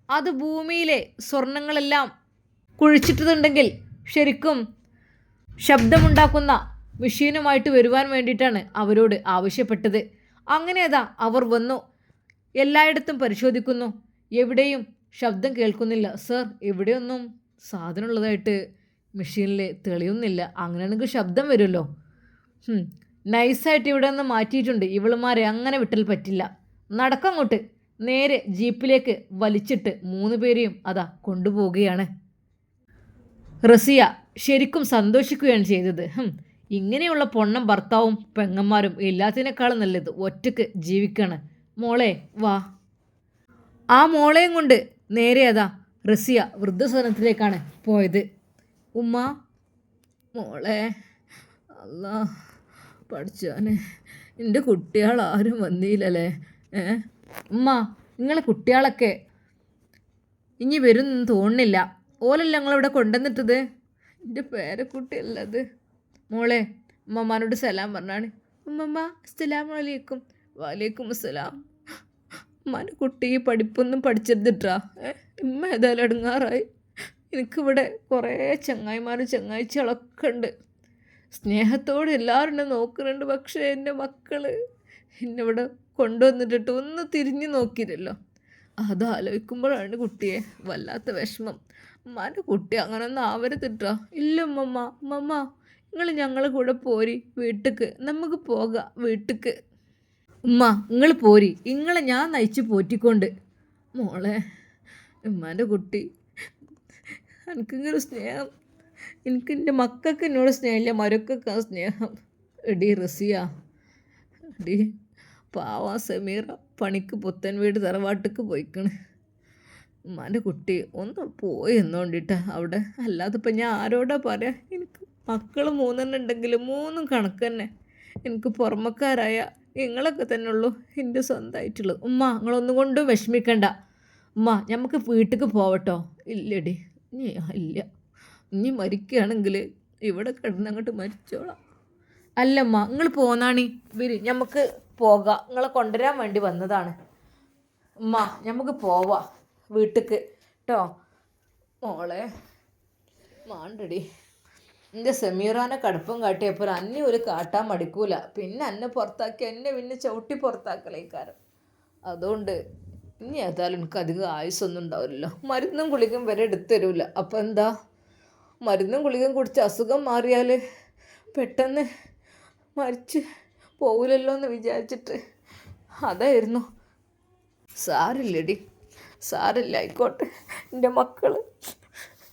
[SPEAKER 1] അത് ഭൂമിയിലെ സ്വർണങ്ങളെല്ലാം കുഴിച്ചിട്ടുണ്ടെങ്കിൽ ശരിക്കും ശബ്ദമുണ്ടാക്കുന്ന മെഷീനുമായിട്ട് വരുവാൻ വേണ്ടിയിട്ടാണ് അവരോട് ആവശ്യപ്പെട്ടത്. അങ്ങനെ അവർ വന്നു. എല്ലായിടത്തും പരിശോധിക്കുന്നു, എവിടെയും ശബ്ദം കേൾക്കുന്നില്ല. സർ, എവിടെയൊന്നും സാധനമുള്ളതായിട്ട് മെഷീനിൽ തെളിയുന്നില്ല. അങ്ങനെയാണെങ്കിൽ ശബ്ദം വരുമല്ലോ. നൈസായിട്ട് ഇവിടെ നിന്ന് മാറ്റിയിട്ടുണ്ട്. ഇവളുമാരെ അങ്ങനെ വിട്ടാൽ പറ്റില്ല. നടക്കങ്ങോട്ട്. നേരെ ജീപ്പിലേക്ക് വലിച്ചിട്ട് 3 പേരെയും കൊണ്ടുപോവുകയാണ്. റസിയ ശരിക്കും സന്തോഷിക്കുകയാണ് ചെയ്തത്. ഇങ്ങനെയുള്ള പൊണ്ണം ഭർത്താവും പെങ്ങന്മാരും എല്ലാത്തിനേക്കാളും നല്ലത് ഒറ്റയ്ക്ക് ജീവിക്കാണ്. മോളെ വാ. ആ മോളെയും കൊണ്ട് നേരെ റസിയ വൃദ്ധസദനത്തിലേക്കാണ് പോയത്. ഉമ്മ, മോളെ, അല്ലാ പഠിച്ചോനെ, എൻ്റെ കുട്ടികളാരും വന്നില്ലല്ലേ? ഉമ്മ, നിങ്ങളെ കുട്ടികളൊക്കെ ഇനി വരുമെന്ന് തോന്നുന്നില്ല. ഓലല്ല ഞങ്ങളിവിടെ കൊണ്ടുവന്നിട്ടത്. എൻ്റെ പേരക്കുട്ടിയല്ലത്. മോളെ, ഉമ്മമാനോട് സലാം പറഞ്ഞാണ്. ഉമ്മമ്മ, അസ്സലാമു അലൈക്കും. വലൈക്കും അസ്സലാം. ഉമ്മാൻ്റെ കുട്ടി പഠിപ്പൊന്നും പഠിച്ചിരുന്നിട്ടാ. ഉമ്മ ഏതായാലും അടുങ്ങാറായി. എനിക്കിവിടെ കുറേ ചങ്ങായിമാരും ചങ്ങാഴ്ചകളൊക്കെ ഉണ്ട്. സ്നേഹത്തോടെ എല്ലാവരും എന്നെ നോക്കുന്നുണ്ട്. പക്ഷേ എൻ്റെ മക്കൾ എന്നെ കൊണ്ടുവന്നിട്ടിട്ട് ഒന്ന് തിരിഞ്ഞു നോക്കിയില്ലല്ലോ. അതാലോചിക്കുമ്പോഴാണ് കുട്ടിയെ വല്ലാത്ത വിഷമം. ഉമ്മാൻ്റെ കുട്ടി അങ്ങനെ ഒന്നും ആവരുതിട്ടാ. ഇല്ല ഉമ്മമ്മ, നിങ്ങൾ ഞങ്ങളെ കൂടെ പോരി വീട്ടിക്ക്, നമുക്ക് പോകാം വീട്ടിക്ക്. ഉമ്മ നിങ്ങൾ പോരി, ഇങ്ങളെ ഞാൻ നയിച്ച് പോറ്റിക്കൊണ്ട്. മോളെ ഉമ്മാൻ്റെ കുട്ടി, എനിക്കിങ്ങനെ സ്നേഹം, എനിക്ക് എൻ്റെ മക്കൾക്ക് എന്നോട് സ്നേഹമില്ല, മരക്കൊക്കെ സ്നേഹം. എടി റസിയ, എടി പാവാ സമീറ പണിക്ക് പുത്തൻ വീട് തറവാട്ടിക്ക് പോയിക്കണ്. ഉമ്മാൻ്റെ കുട്ടി ഒന്ന് പോയി എന്നോണ്ടിട്ടാ അവിടെ, അല്ലാതെ ഇപ്പം ഞാൻ ആരോടാ പറയാ. എനിക്ക് മക്കൾ 3 ഉണ്ടെങ്കിലും 3 കണക്ക് തന്നെ. എനിക്ക് പുറമക്കാരായ നിങ്ങളൊക്കെ തന്നെ ഉള്ളൂ എൻ്റെ സ്വന്തമായിട്ടുള്ളത്. ഉമ്മ നിങ്ങളൊന്നും കൊണ്ടും വിഷമിക്കണ്ട. ഉമ്മ നമുക്ക് വീട്ടിലേക്ക് പോവട്ടോ. ഇല്ലടി ഇല്ല, ഇനി മരിക്കുകയാണെങ്കിൽ ഇവിടെ കിടന്നങ്ങോട്ട് മരിച്ചോളാം. അല്ലമ്മ നിങ്ങൾ പോന്നാണി വരി, നമുക്ക് പോകാം, നിങ്ങളെ കൊണ്ടുവരാൻ വേണ്ടി വന്നതാണ്. ഉമ്മ നമുക്ക് പോവാം വീട്ടിക്ക് കേട്ടോ. മോളെ മാണ്ടടി, എൻ്റെ സമീറാനെ കടുപ്പം കാട്ടിയപ്പോൾ അന്നെ ഒരു കാട്ടാൻ മടിക്കൂല, പിന്നെ എന്നെ പുറത്താക്കി എന്നെ പിന്നെ ചവിട്ടി പുറത്താക്കലേക്കാരം. അതുകൊണ്ട് ഇനി ഏതായാലും എനിക്ക് അധികം ആയുസ്സൊന്നും ഉണ്ടാവില്ലല്ലോ, മരുന്നും ഗുളികയും വരെ എടുത്തു തരൂല. അപ്പം എന്താ, മരുന്നും ഗുളികയും കുടിച്ച് അസുഖം മാറിയാൽ പെട്ടെന്ന് മരിച്ച് പോകില്ലല്ലോ എന്ന് വിചാരിച്ചിട്ട് അതായിരുന്നു. സാരില്ലടി, സാരില്ല, ആയിക്കോട്ടെ. എൻ്റെ മക്കൾ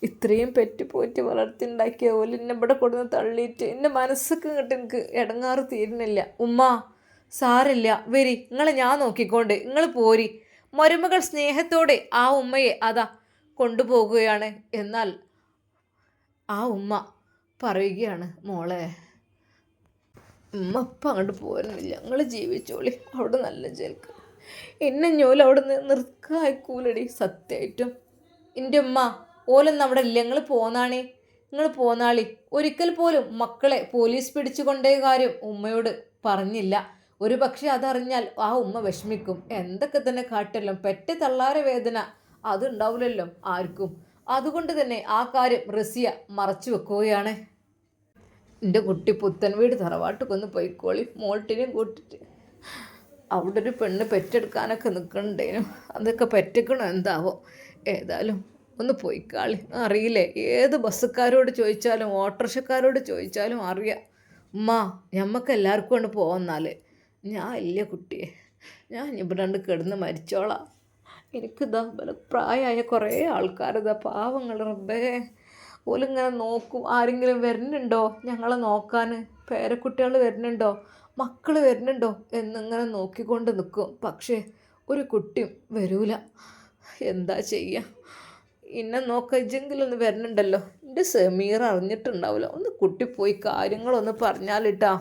[SPEAKER 1] ഇത്രയും പെറ്റുപോറ്റി വളർത്തിണ്ടാക്കിയ പോലെ എന്നെ ഇവിടെ കൊടുന്ന് തള്ളിയിട്ട് എൻ്റെ മനസ്സൊക്കെ ഇങ്ങോട്ട് എനിക്ക് ഇടങ്ങാറ് തീരുന്നില്ല. ഉമ്മ സാരില്ല, വരി, നിങ്ങളെ ഞാൻ നോക്കിക്കൊണ്ട്, നിങ്ങൾ പോരി. മരുമകൾ സ്നേഹത്തോടെ ആ ഉമ്മയെ അതാ കൊണ്ടുപോകുകയാണ്. എന്നാൽ ആ ഉമ്മ പറയുകയാണ്, മോളെ ഉമ്മ ഇപ്പം അങ്ങോട്ട് പോരുന്നില്ല, നിങ്ങൾ ജീവിച്ചോളി, അവിടെ നല്ല ചേൽക്ക്, എന്നെ ഞോല അവിടെ നിർക്കായിക്കൂലടി. സത്യമായിട്ടും എൻ്റെ ഉമ്മ ഓലൊന്നും അവിടെ ഇല്ല, നിങ്ങൾ പോന്നാണേ, നിങ്ങൾ പോന്നാളി. ഒരിക്കൽ പോലും മക്കളെ പോലീസ് പിടിച്ചു കൊണ്ടേ കാര്യം ഉമ്മയോട് പറഞ്ഞില്ല. ഒരു പക്ഷെ അതറിഞ്ഞാൽ ആ ഉമ്മ വിഷമിക്കും. എന്തൊക്കെ തന്നെ കാട്ടല്ലോ, പെറ്റ് തള്ളാരെ വേദന അതുണ്ടാവില്ലല്ലോ ആർക്കും. അതുകൊണ്ട് തന്നെ ആ കാര്യം റസിയ മറച്ചു വെക്കുകയാണ്. എൻ്റെ കുട്ടി പുത്തൻ വീട് തറവാട്ടിക്കൊന്ന് പോയിക്കോളി, മോൾട്ടിനെയും കൂട്ടിട്ട്. അവിടെ ഒരു പെണ്ണ് പെറ്റെടുക്കാനൊക്കെ നിൽക്കണ്ടേനു, അതൊക്കെ പെറ്റെക്കണോ എന്താവോ. ഏതായാലും ഒന്ന് പോയിക്കാളി. അറിയില്ലേ, ഏത് ബസ്സുകാരോട് ചോദിച്ചാലും ഓട്ടോറിക്ഷക്കാരോട് ചോദിച്ചാലും അറിയാം. ഉമ്മ ഞമ്മക്ക് എല്ലാവർക്കും കൊണ്ട് പോന്നാൽ. ഞാൻ ഇല്ല കുട്ടിയെ, ഞാൻ ഇവിടെ കണ്ട് കിടന്ന് മരിച്ചോളാം. എനിക്കിതാ പ്രായമായ കുറേ ആൾക്കാരിതാ പാവങ്ങൾ റബ്ബേ, ഓലിങ്ങനെ നോക്കും, ആരെങ്കിലും വരുന്നുണ്ടോ ഞങ്ങളെ നോക്കാൻ, പേരക്കുട്ടികൾ വരുന്നുണ്ടോ, മക്കൾ വരുന്നുണ്ടോ എന്നിങ്ങനെ നോക്കിക്കൊണ്ട് നിൽക്കും. പക്ഷേ ഒരു കുട്ടിയും വരൂല. എന്താ ചെയ്യുക, ഇന്നെ നോക്കജെങ്കിലൊന്ന് വരുന്നുണ്ടല്ലോ. എൻ്റെ സമീർ അറിഞ്ഞിട്ടുണ്ടാവില്ല, ഒന്ന് കുട്ടി പോയി കാര്യങ്ങളൊന്ന് പറഞ്ഞാലിട്ടാ.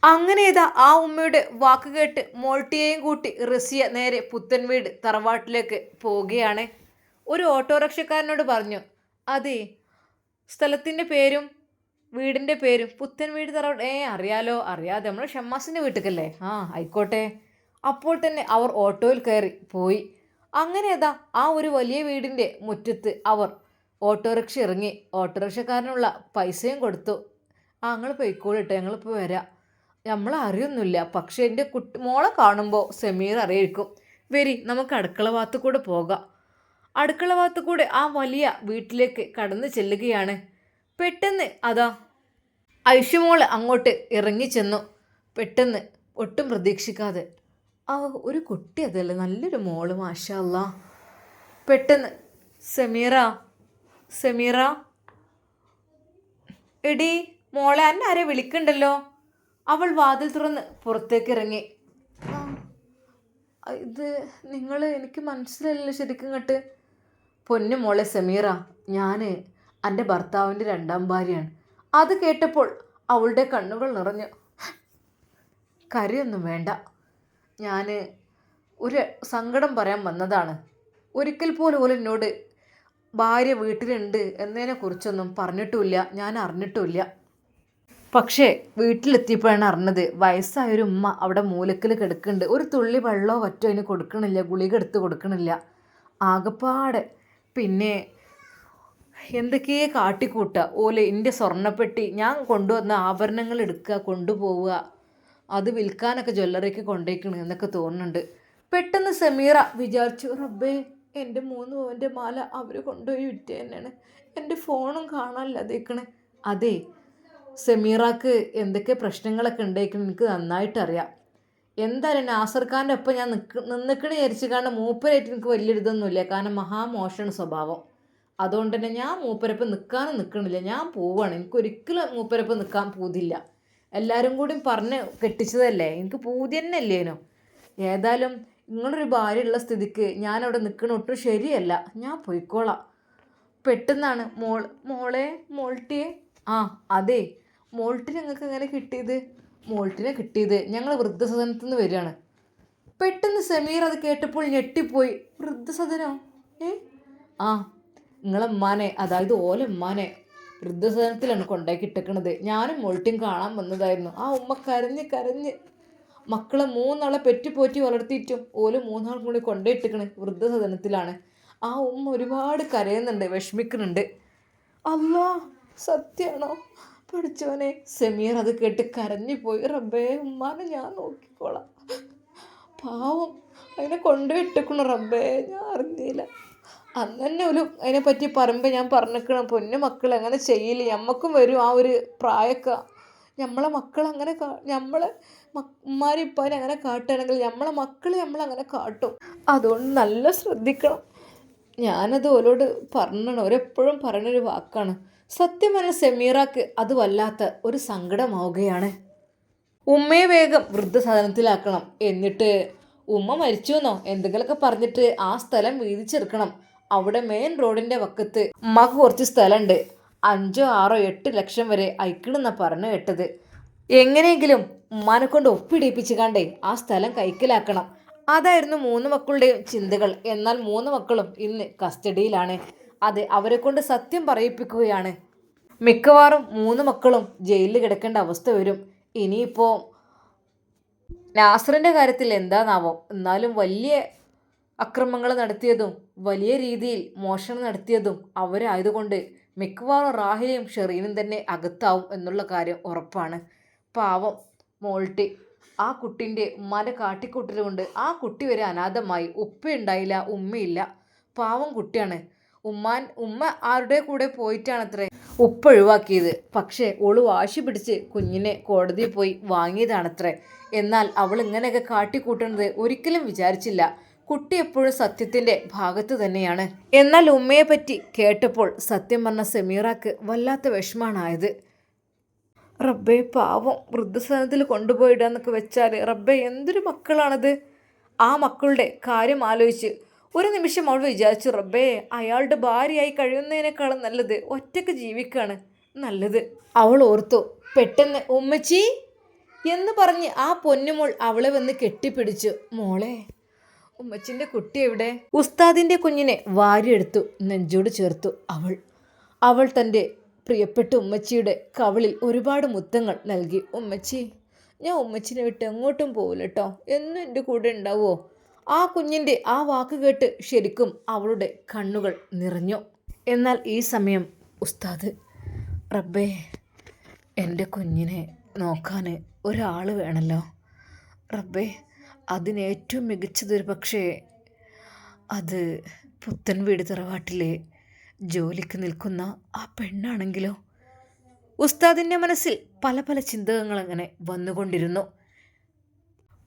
[SPEAKER 1] അങ്ങനെ ഇതാ ആ ഉമ്മയുടെ വാക്ക് കേട്ട് മോൾട്ടിയെയും കൂട്ടി റസിയ നേരെ പുത്തൻ വീട് തറവാട്ടിലേക്ക് പോവുകയാണ്. ഒരു ഓട്ടോറിക്ഷക്കാരനോട് പറഞ്ഞു, അതെ സ്ഥലത്തിൻ്റെ പേരും വീടിൻ്റെ പേരും പുത്തൻ വീട് തറവാട്. അറിയാലോ, അറിയാതെ നമ്മൾ ഷമ്മാസിൻ്റെ വീട്ടിലേക്കല്ലേ, ആയിക്കോട്ടെ. അപ്പോൾ തന്നെ അവർ ഓട്ടോയിൽ കയറി പോയി. അങ്ങനെ അതാ ആ ഒരു വലിയ വീടിൻ്റെ മുറ്റത്ത് അവർ ഓട്ടോറിക്ഷ ഇറങ്ങി. ഓട്ടോറിക്ഷക്കാരനുള്ള പൈസയും കൊടുത്തു. നിങ്ങൾ പോയിക്കോളിട്ടെ, ഞങ്ങളിപ്പോൾ വരാം. നമ്മൾ അറിയൊന്നുമില്ല, പക്ഷേ എൻ്റെ മോളെ കാണുമ്പോൾ സമീർ അറിയിക്കും. വരി, നമുക്ക് അടുക്കള ഭാഗത്ത് കൂടെ പോകാം. അടുക്കള ഭാഗത്ത് കൂടെ ആ വലിയ വീട്ടിലേക്ക് കടന്നു ചെല്ലുകയാണ്. പെട്ടെന്ന് അതാ ഐഷുമോൾ അങ്ങോട്ട് ഇറങ്ങിച്ചെന്നു. പെട്ടെന്ന് ഒട്ടും പ്രതീക്ഷിക്കാതെ ഒരു കുട്ടി, അതല്ലേ നല്ലൊരു മോള്, മാഷാ അല്ലാ. പെട്ടെന്ന് സമീറ, സമീറ എടി മോളെ, എന്നെ ആരെ വിളിക്കണ്ടല്ലോ. അവൾ വാതിൽ തുറന്ന് പുറത്തേക്ക് ഇറങ്ങി. ഇത് നിങ്ങൾ, എനിക്ക് മനസ്സിലായില്ല ശരിക്കും ഇങ്ങോട്ട്. പൊന്നു മോളെ സമീറ, ഞാൻ എൻ്റെ ഭർത്താവിൻ്റെ 2ാം ഭാര്യയാണ്. അത് കേട്ടപ്പോൾ അവളുടെ കണ്ണുകൾ നിറഞ്ഞു. കരയൊന്നും വേണ്ട, ഞാൻ ഒരു സങ്കടം പറയാൻ വന്നതാണ്. ഒരിക്കൽ പോലും ഓല് എന്നോട് ഭാര്യ വീട്ടിലുണ്ട് എന്നതിനെക്കുറിച്ചൊന്നും പറഞ്ഞിട്ടുമില്ല, ഞാൻ അറിഞ്ഞിട്ടുമില്ല. പക്ഷേ വീട്ടിലെത്തിയപ്പോഴാണ് അറിഞ്ഞത്, വയസ്സായൊരു ഉമ്മ അവിടെ മൂലക്കൽ കിടക്കുന്നുണ്ട്. ഒരു തുള്ളി വെള്ളമോ വറ്റോ അതിന് കൊടുക്കണില്ല, ഗുളിക എടുത്ത് കൊടുക്കണില്ല. ആകപ്പാടെ പിന്നെ എന്തൊക്കെയേ കാട്ടിക്കൂട്ടുക ഓല്. എൻ്റെ സ്വർണ്ണപ്പെട്ടി, ഞാൻ കൊണ്ടുവന്ന ആഭരണങ്ങൾ എടുക്കുക, കൊണ്ടുപോവുക, അത് വിൽക്കാനൊക്കെ ജ്വല്ലറിക്ക് കൊണ്ടുപോയിക്കണ് എന്നൊക്കെ തോന്നുന്നുണ്ട്. പെട്ടെന്ന് സമീറ വിചാരിച്ചു, റബ്ബേ എൻ്റെ 3 പവൻ്റെ മാല അവർ കൊണ്ടുപോയി വിറ്റ് തന്നെയാണ്, എൻ്റെ ഫോണും കാണാനില്ലാതേക്കണേ. അതെ, സെമീറാക്ക് എന്തൊക്കെ പ്രശ്നങ്ങളൊക്കെ ഉണ്ടായിരിക്കും എനിക്ക് നന്നായിട്ട് അറിയാം. എന്തായാലും നാസർ ഖാൻ്റെ ഒപ്പം ഞാൻ നിന്നിക്കണ വിചാരിച്ചു. കാരണം മൂപ്പരായിട്ട് എനിക്ക് വലിയൊരു ഇതൊന്നുമില്ല. കാരണം മഹാമോശമാണ് സ്വഭാവം. അതുകൊണ്ട് തന്നെ ഞാൻ മൂപ്പരപ്പം നിൽക്കാനും നിൽക്കണില്ല. ഞാൻ പോവാണ്. എനിക്കൊരിക്കലും മൂപ്പരപ്പം നിൽക്കാൻ പൂതില്ല. എല്ലാവരും കൂടി പറഞ്ഞ് കെട്ടിച്ചതല്ലേ, എനിക്ക് പൂതി തന്നെ അല്ലേനോ. ഏതായാലും നിങ്ങളൊരു ഭാര്യയുള്ള സ്ഥിതിക്ക് ഞാനവിടെ നിൽക്കണ ഒട്ടും ശരിയല്ല. ഞാൻ പോയിക്കോളാം. പെട്ടെന്നാണ് മോളെ മോൾട്ടിയെ അതെ മോൾട്ടിനെ ഞങ്ങൾക്ക് എങ്ങനെ കിട്ടിയത്? മോൾട്ടിനെ കിട്ടിയത് ഞങ്ങൾ വൃദ്ധസദനത്തിൽ നിന്ന് വരികയാണ്. പെട്ടെന്ന് സമീർ അത് കേട്ടപ്പോൾ ഞെട്ടിപ്പോയി. വൃദ്ധസദനോ? ആ നിങ്ങളമ്മാനെ, അതായത് ഓലമ്മാനെ വൃദ്ധസദനത്തിലാണ് കൊണ്ടാക്കിയിട്ടേക്കണത്. ഞാനും മോൾട്ടിയും കാണാൻ വന്നതായിരുന്നു. ആ ഉമ്മ കരഞ്ഞ് കരഞ്ഞ് മക്കളെ 3 ആളെ പെറ്റുപോറ്റി വളർത്തിയിട്ടും ഓല് 3 ആളും കൂടി കൊണ്ടുപോയിട്ടിക്കണ് വൃദ്ധസദനത്തിലാണ്. ആ ഉമ്മ ഒരുപാട് കരയുന്നുണ്ട്, വിഷമിക്കുന്നുണ്ട്. അല്ലാ, സത്യമാണോ? പഠിച്ചവനെ. സമീർ അത് കേട്ട് കരഞ്ഞു പോയി. റബ്ബേ, ഉമ്മാനെ ഞാൻ നോക്കിക്കോളാം. പാവം, അതിനെ കൊണ്ടുപോയിട്ടിക്കണു റബ്ബേ, ഞാൻ അറിഞ്ഞില്ല. അന്ന് തന്നെ ഒരു അതിനെപ്പറ്റി പറയുമ്പോൾ ഞാൻ പറഞ്ഞിക്കണം, പൊന്നു മക്കൾ അങ്ങനെ ചെയ്യില്ല. ഞമ്മക്കും വരും ആ ഒരു പ്രായമൊക്കെ. നമ്മളെ മക്കൾ അങ്ങനെ നമ്മളെ ഉമ്മാരിപ്പാരെ അങ്ങനെ കാട്ടുകയാണെങ്കിൽ നമ്മളെ മക്കൾ നമ്മളങ്ങനെ കാട്ടും. അതുകൊണ്ട് നല്ല ശ്രദ്ധിക്കണം. ഞാനത് ഓരോട് പറഞ്ഞണം. ഓരെപ്പോഴും പറയണൊരു വാക്കാണ്. സത്യം പറഞ്ഞ സെമീറാക്ക് അത് വല്ലാത്ത ഒരു സങ്കടമാവുകയാണ്. ഉമ്മയെ വേഗം വൃദ്ധസദനത്തിലാക്കണം. എന്നിട്ട് ഉമ്മ മരിച്ചു എന്നോ എന്തെങ്കിലുമൊക്കെ പറഞ്ഞിട്ട് ആ സ്ഥലം വീതിച്ചെടുക്കണം. അവിടെ മെയിൻ റോഡിൻ്റെ വക്കത്ത് ഉമ്മക്ക് കുറച്ച് സ്ഥലമുണ്ട്. 5, 6, 8 ലക്ഷം വരെ അയക്കണമെന്നാണ് പറഞ്ഞു കേട്ടത്. എങ്ങനെയെങ്കിലും ഉമ്മാനെ കൊണ്ട് ഒപ്പിടിപ്പിച്ച് കണ്ടേ ആ സ്ഥലം കൈക്കലാക്കണം. അതായിരുന്നു 3 മക്കളുടെയും ചിന്തകൾ. എന്നാൽ 3 മക്കളും ഇന്ന് കസ്റ്റഡിയിലാണ്. അത് അവരെ കൊണ്ട് സത്യം പറയിപ്പിക്കുകയാണ്. മിക്കവാറും 3 മക്കളും ജയിലിൽ കിടക്കേണ്ട അവസ്ഥ വരും. ഇനിയിപ്പോൾ നാസറിൻ്റെ കാര്യത്തിൽ എന്താണാവോ. എന്നാലും വലിയ അക്രമങ്ങൾ നടത്തിയതും വലിയ രീതിയിൽ മോഷണം നടത്തിയതും അവരായതുകൊണ്ട് മിക്കവാറും റാഹിലയും ഷെറീനും തന്നെ അകത്താവും എന്നുള്ള കാര്യം ഉറപ്പാണ്. പാവം മോൾട്ടി, ആ കുട്ടീൻ്റെ ഉമ്മാൻ്റെ കാട്ടിക്കൂട്ടൽ കൊണ്ട് ആ കുട്ടി വരെ അനാഥമായി. ഉപ്പയുണ്ടായില്ല, ഉമ്മയില്ല. പാവം കുട്ടിയാണ്. ഉമ്മ ആരുടെ കൂടെ പോയിട്ടാണത്രേ ഉപ്പ ഒഴിവാക്കിയത്. പക്ഷേ ഓള് വാശി പിടിച്ച് കുഞ്ഞിനെ കോടതിയിൽ പോയി വാങ്ങിയതാണത്രേ. എന്നാൽ അവൾ ഇങ്ങനെയൊക്കെ കാട്ടിക്കൂട്ടുന്നത് ഒരിക്കലും വിചാരിച്ചില്ല. കുട്ടി എപ്പോഴും സത്യത്തിൻ്റെ ഭാഗത്ത് തന്നെയാണ്. എന്നാൽ ഉമ്മയെ പറ്റി കേട്ടപ്പോൾ സത്യം പറഞ്ഞ സെമീറാക്ക് വല്ലാത്ത വിഷമാണായത്. റബ്ബേ, പാവം വൃദ്ധസദനത്തിൽ കൊണ്ടുപോയിടാന്നൊക്കെ വെച്ചാൽ റബ്ബേ, എന്തൊരു മക്കളാണത്. ആ മക്കളുടെ കാര്യം ആലോചിച്ച് ഒരു നിമിഷം അവൾ വിചാരിച്ചു, റബ്ബേ, അയാളുടെ ഭാര്യയായി കഴിയുന്നതിനേക്കാളും നല്ലത് ഒറ്റയ്ക്ക് ജീവിക്കാണ് നല്ലത്. അവൾ ഓർത്തു. പെട്ടെന്ന് ഉമ്മച്ചി എന്ന് പറഞ്ഞ് ആ പൊന്നുമോൾ അവളെ വന്ന് കെട്ടിപ്പിടിച്ചു. മോളെ, ഉമ്മച്ചിൻ്റെ കുട്ടി എവിടെ? ഉസ്താദിൻ്റെ കുഞ്ഞിനെ വാരിയെടുത്തു നെഞ്ചോട് ചേർത്തു അവൾ തൻ്റെ പ്രിയപ്പെട്ട ഉമ്മച്ചിയുടെ കവിളിൽ ഒരുപാട് മുത്തങ്ങൾ നൽകി. ഉമ്മച്ചി, ഞാൻ ഉമ്മച്ചിനെ വിട്ട് എങ്ങോട്ടും പോവില്ല കേട്ടോ, എന്നും എൻ്റെ കൂടെ ഉണ്ടാവുമോ? ആ കുഞ്ഞിൻ്റെ ആ വാക്ക് കേട്ട് ശരിക്കും അവളുടെ കണ്ണുകൾ നിറഞ്ഞു. എന്നാൽ ഈ സമയം ഉസ്താദ്, റബ്ബേ, എൻ്റെ കുഞ്ഞിനെ നോക്കാൻ ഒരാൾ വേണമല്ലോ റബ്ബേ. അതിന് ഏറ്റവും മികച്ചതൊരു പക്ഷേ അത് പുത്തൻ വീട് തറവാട്ടിലെ ജോലിക്ക് നിൽക്കുന്ന ആ പെണ്ണാണെങ്കിലോ? ഉസ്താദിൻ്റെ മനസ്സിൽ പല പല ചിന്തകൾ അങ്ങനെ വന്നുകൊണ്ടിരുന്നു.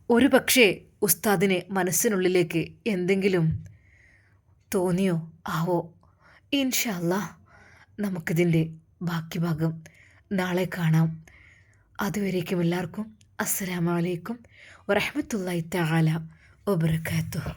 [SPEAKER 1] ഒരു പക്ഷേ ഉസ്താദിന് മനസ്സിനുള്ളിലേക്ക് എന്തെങ്കിലും തോന്നിയോ ആവോ? ഇൻഷാ അല്ലാഹ് നമുക്കിതിൻ്റെ ബാക്കി ഭാഗം നാളെ കാണാം. അതുവരേക്കും എല്ലാവർക്കും അസ്സലാമു അലൈക്കും വറഹ്മത്തുള്ളാഹി തആല വബറകാതുഹു.